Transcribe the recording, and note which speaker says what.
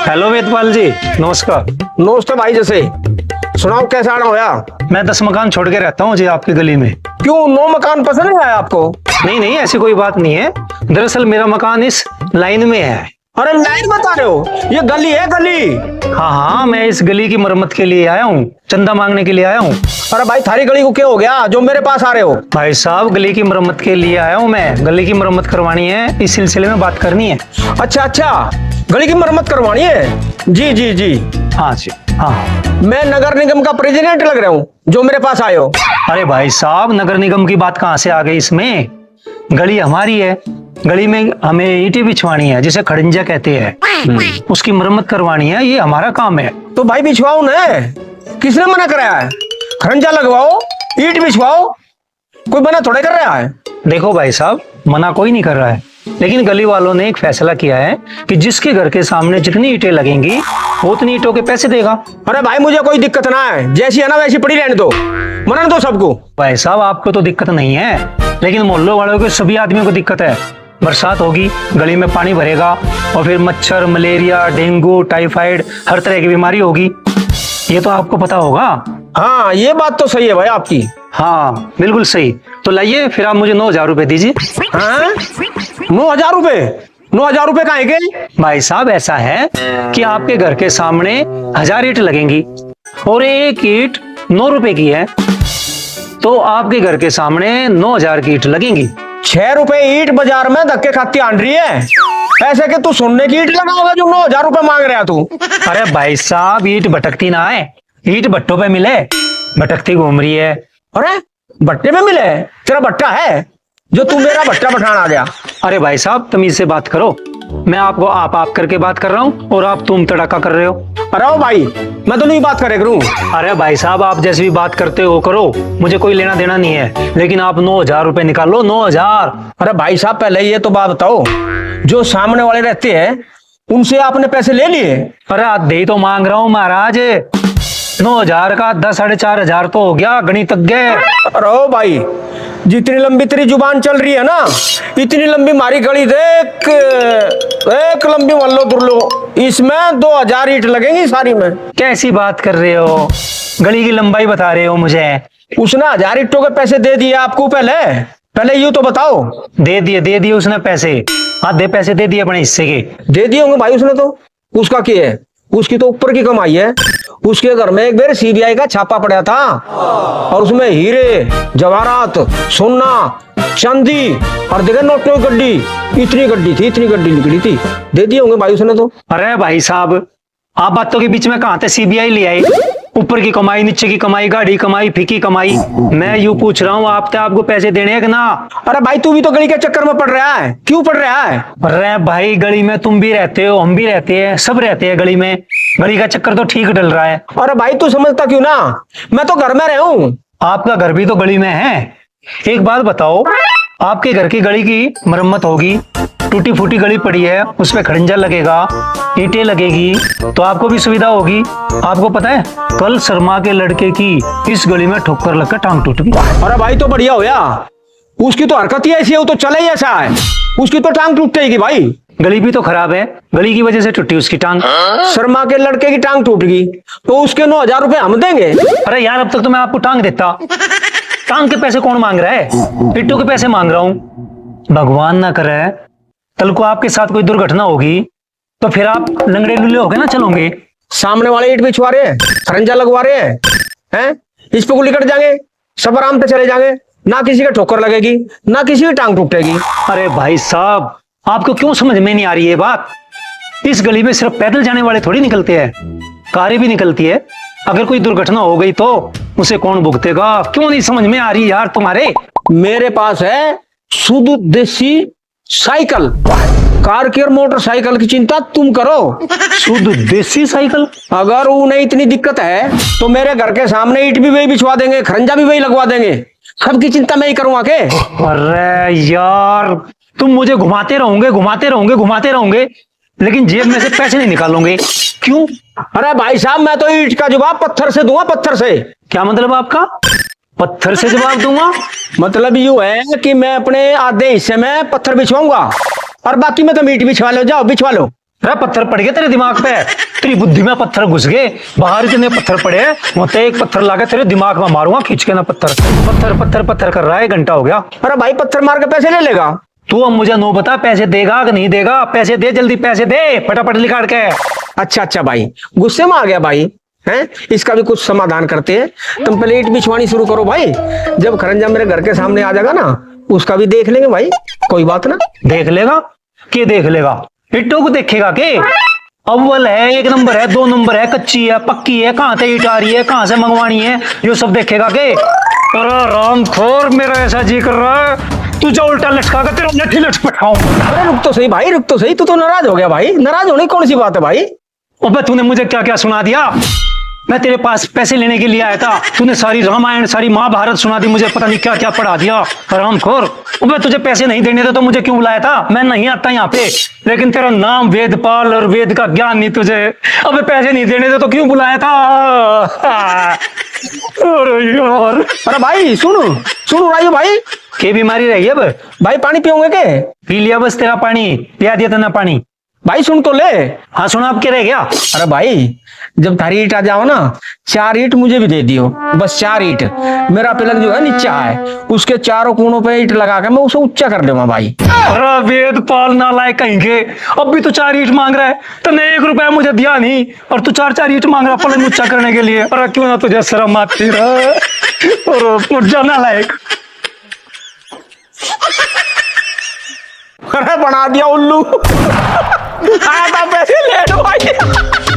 Speaker 1: Hello Vedpal जी, नमस्कार।
Speaker 2: नमस्ते भाई। जैसे सुनाओ कैसा आना होया?
Speaker 1: मैं 10 मकान छोड़ के रहता हूँ जी आपकी गली में।
Speaker 2: क्यों, 9 मकान पसंद नहीं आया आपको?
Speaker 1: नहीं नहीं, ऐसी कोई बात नहीं है। दरअसल मेरा मकान इस लाइन में है।
Speaker 2: अरे लाइन बता रहे हो? ये गली है, गली।
Speaker 1: हाँ हाँ, मैं इस गली की मरम्मत के लिए आया हूँ, चंदा मांगने के लिए आया हूँ।
Speaker 2: अरे भाई थारी गली को क्या हो गया जो मेरे पास आ रहे हो?
Speaker 1: भाई साहब, गली की मरम्मत के लिए आया हूँ मैं। गली की मरम्मत करवानी है, इस सिलसिले में बात करनी है।
Speaker 2: अच्छा अच्छा, गली की मरम्मत करवानी है। जी जी जी।
Speaker 1: हाँ जी, हाँ।
Speaker 2: मैं नगर निगम का प्रेसिडेंट लग रहा हूँ जो मेरे पास आए हो।
Speaker 1: अरे भाई साहब, नगर निगम की बात कहाँ से आ गई इसमें? गली हमारी है, गली में हमें ईंटें बिछवानी है, जिसे खड़ंजा कहते हैं। उसकी मरम्मत करवानी है, ये हमारा काम है।
Speaker 2: तो भाई बिछवाओ ना, किसने मना कराया है? खरंजा लगवाओ, ईंट बिछवाओ, कोई मना थोड़े कर रहा है।
Speaker 1: देखो भाई साहब, मना कोई नहीं कर रहा है, लेकिन गली वालों ने एक फैसला किया है कि जिसके घर के सामने जितनी ईंटें लगेंगी वो उतनी ईंटों के पैसे देगा।
Speaker 2: अरे भाई मुझे कोई दिक्कत ना है, जैसी है ना वैसी पड़ी रहने दो, मना दो सबको।
Speaker 1: भाई साहब, आपको तो दिक्कत नहीं है, लेकिन मोहल्लों वालों के सभी आदमियों को दिक्कत है। बरसात होगी, गली में पानी भरेगा और फिर मच्छर, मलेरिया, डेंगू, टाइफाइड, हर तरह की बीमारी होगी। ये तो आपको पता होगा।
Speaker 2: हाँ ये बात तो सही है भाई आपकी।
Speaker 1: हाँ बिल्कुल सही। तो लाइए, फिर आप मुझे 9,000 रुपए दीजिए।
Speaker 2: हाँ? 9,000 रुपए? 9,000 रुपए कहाँ के?
Speaker 1: भाई साहब, ऐसा है कि आपके घर के सामने 1000 ईंट लगेंगी और एक ईंट 9 रुपए की है, तो आपके घर के सामने 9,000 की ईंट लगेंगी।
Speaker 2: 6 रुपए ईंट बाजार में धक्के खाती आन रही है, ऐसे कि तू सोने की ईंट लगाओगा जो 9,000 रुपए मांग रहा तू?
Speaker 1: अरे भाई साहब, ईंट भटकती ना है, ईंट भट्टों पे मिले, भटकती घूम रही है।
Speaker 2: अरे भट्टे में मिले? तेरा भट्टा है जो तू मेरा भट्टा बैठान आ गया?
Speaker 1: अरे भाई साहब, तमीज से बात करो। मैं आपको आप करके बात कर रहा हूँ और आप तुम तड़ाका कर रहे हो।
Speaker 2: अरे ओ भाई, मैं तो नहीं बात करे करूं।
Speaker 1: अरे भाई साहब, आप जैसी भी बात करते हो करो, मुझे कोई लेना देना नहीं है, लेकिन आप 9,000 रुपए निकालो। 9,000।
Speaker 2: अरे भाई साहब, पहले ये तो बात बताओ, जो सामने वाले रहते हैं उनसे आपने पैसे ले लिए?
Speaker 1: अरे आधे तो मांग रहा हूँ महाराज। 9,000 का 10 साढ़े 4,000 तो हो गया, गणितज्ञ।
Speaker 2: अरे ओ भाई, जितनी लंबी तेरी जुबान चल रही है ना, इतनी लंबी मारी गली देख, एक लंबी वल्लो दुर्लो, इसमें 2,000 ईंट लगेंगी सारी में।
Speaker 1: कैसी बात कर रहे हो? गली की लंबाई बता रहे हो मुझे?
Speaker 2: उसने 1,000 ईंटों के पैसे दे दिए आपको? पहले पहले यूं तो बताओ।
Speaker 1: दे दिए उसने पैसे, आधे पैसे दे दिए अपने हिस्से के।
Speaker 2: दे दिए होंगे भाई उसने तो। उसका क्या है? उसकी तो ऊपर की कमाई है। उसके घर में एक बार सीबीआई का छापा पड़ा था और उसमें हीरे, जवाहरात, सोना, चांदी और देखा नोटों की गड्डी, इतनी गड्डी निकली थी। दे दिए होंगे भाई उसने तो।
Speaker 1: अरे भाई साहब, आप बातों के बीच में कहां थे सीबीआई ले आई? ऊपर की कमाई, नीचे की कमाई, गाड़ी कमाई, फीकी कमाई। मैं यूं पूछ रहा हूँ, आपको पैसे देने हैं कि ना?
Speaker 2: अरे भाई तू भी तो गली के चक्कर में पड़ रहा है, क्यों पड़ रहा है?
Speaker 1: अरे भाई, गली में तुम भी रहते हो, हम भी रहते हैं, सब रहते हैं गली में। गली का चक्कर तो ठीक डल रहा है।
Speaker 2: अरे भाई तू समझता क्यों ना, मैं तो घर में रहा हूँ।
Speaker 1: आपका घर भी तो गली में है। एक बात बताओ, आपके घर की गली की मरम्मत होगी, टूटी फूटी गली पड़ी है, उसमें खड़ंजा लगेगा, ईंटें लगेगी, तो आपको भी सुविधा होगी। आपको पता है, कल शर्मा के लड़के की इस गली में ठोकर लगकर टांग टूट गई।
Speaker 2: अरे भाई तो बढ़िया होया, उसकी तो हरकत ही ऐसी है, वो तो चले ही ऐसा है, उसकी तो टांग टूट जाएगी भाई।
Speaker 1: गली भी तो खराब है, गली की वजह से टूटी उसकी टांग।
Speaker 2: शर्मा के लड़के की टांग टूट गई तो उसके 9,000 रुपए हम देंगे?
Speaker 1: अरे यार, अब तक तो मैं आपको टांग देता। टांग के पैसे कौन मांग रहा है? पिट्टू के पैसे मांग रहा हूँ। भगवान ना करे कल को आपके साथ कोई दुर्घटना होगी तो फिर आप लंगड़े लुल्ले हो गए ना चलोगे।
Speaker 2: सामने वाले ईंट बिछवा रहे हैं, खरंजा लगवा रहे हैं, इस पे गोली कट जाएंगे, सब आराम से चले जाएंगे, ना किसी का ठोकर लगेगी, ना किसी की टांग टूटेगी।
Speaker 1: अरे भाई साहब, आपको क्यों समझ में नहीं आ रही है बात? इस गली में सिर्फ पैदल जाने वाले थोड़ी निकलते हैं, कारें भी निकलती है। अगर कोई दुर्घटना हो गई तो उसे कौन भुगतेगा? क्यों नहीं समझ में आ रही यार तुम्हारे?
Speaker 2: मेरे पास है शुद्ध देसी साइकिल, कार की और मोटरसाइकिल की चिंता तुम करो।
Speaker 1: शुद्ध देसी साइकिल?
Speaker 2: अगर उन्हें इतनी दिक्कत है तो मेरे घर के सामने ईंट भी वही बिछवा देंगे, खरंजा भी वही लगवा देंगे, सबकी चिंता मैं ही करूंगा के?
Speaker 1: अरे यार, तुम मुझे घुमाते रहोगे, लेकिन जेब में से पैसे नहीं निकालोगे, क्यों?
Speaker 2: अरे भाई साहब, मैं तो ईंट का जवाब पत्थर से दूंगा, पत्थर से।
Speaker 1: क्या मतलब आपका? पत्थर से जवाब दूंगा?
Speaker 2: मतलब यूं है कि मैं अपने आधे हिस्से में पत्थर बिछवाऊंगा और बाकी में तो ईंट बिछवा लो, जाओ बिछवा लो।
Speaker 1: अरे पत्थर पड़ गए तेरे दिमाग पे, तेरी बुद्धि में पत्थर घुस गए, बाहर इतने पत्थर पड़े हैं, वहां एक पत्थर लाके तेरे दिमाग में मारूंगा खींच के ना। पत्थर पत्थर पत्थर पत्थर कर रहा है, 1 घंटा हो गया।
Speaker 2: अरे भाई पत्थर मार के पैसे ले लेगा?
Speaker 1: तू अब मुझे नो बता, पैसे देगा कि नहीं देगा? पैसे दे, जल्दी पैसे दे, फटाफट निकाल के।
Speaker 2: अच्छा अच्छा भाई, गुस्से में आ गया भाई, हैं? इसका भी कुछ समाधान करते हैं। तुम पहले ईंट बिछवानी शुरू करो भाई, जब खरंजा मेरे घर के सामने आ जाएगा ना, उसका भी देख लेंगे भाई, कोई बात ना।
Speaker 1: देख लेगा? के देख लेगा? इट्टों को देखेगा के? अव्वल है, 1 नंबर है, 2 नंबर है, कच्ची है, पक्की है, कहाँ से ईट आ रही है, कहाँ से मंगवानी है, ये सब देखेगा के? अरे रामखोर, मेरा ऐसा जी कर रहा है तू जो उल्टा लटका कर तेरा लठी लटकाऊं।
Speaker 2: अरे रुक तो सही भाई, रुक तो सही, तू तो नाराज हो गया भाई। नाराज होने की कौन सी बात है भाई?
Speaker 1: अबे तूने मुझे क्या क्या सुना दिया? मैं तेरे पास पैसे लेने के लिए आया था, तूने सारी रामायण सारी महाभारत सुना दी मुझे, पता नहीं क्या क्या पढ़ा दिया। हरामखोर, अबे तुझे पैसे नहीं देने थे तो मुझे क्यों बुलाया था? मैं नहीं आता यहाँ पे, लेकिन तेरा नाम वेदपाल और वेद का ज्ञान नहीं तुझे। अबे पैसे नहीं देने थे तो क्यों बुलाया था? अरे यार,
Speaker 2: अरे भाई सुनो सुनो राजू भाई,
Speaker 1: क्या बीमारी रही है? अब
Speaker 2: भाई पानी पियोगे के?
Speaker 1: पी लिया बस तेरा पानी, पिया दिया था ना पानी।
Speaker 2: भाई सुन तो ले।
Speaker 1: हाँ सुना, अब क्या रह गया?
Speaker 2: अरे भाई जब थारी ईट आ जाओ ना, 4 ईट मुझे भी दे दियो, बस 4 ईट। मेरा पिलक जो है नीचा है, उसके चारों कोनों पे ईट लगा के मैं उसे ऊंचा कर दूंगा भाई।
Speaker 1: अरे वेदपाल नालायक कहीं के, अब भी तू 4 ईट मांग रहा है, तूने 1 रुपया मुझे दिया नहीं और तू 4 ईट मांग रहा पलंग ऊंचा करने के लिए। अरे क्यों ना तुझे शर्म आती है? और जा नालायक।
Speaker 2: अरे बना दिया उल्लू। आया था पैसे ले लो भाई।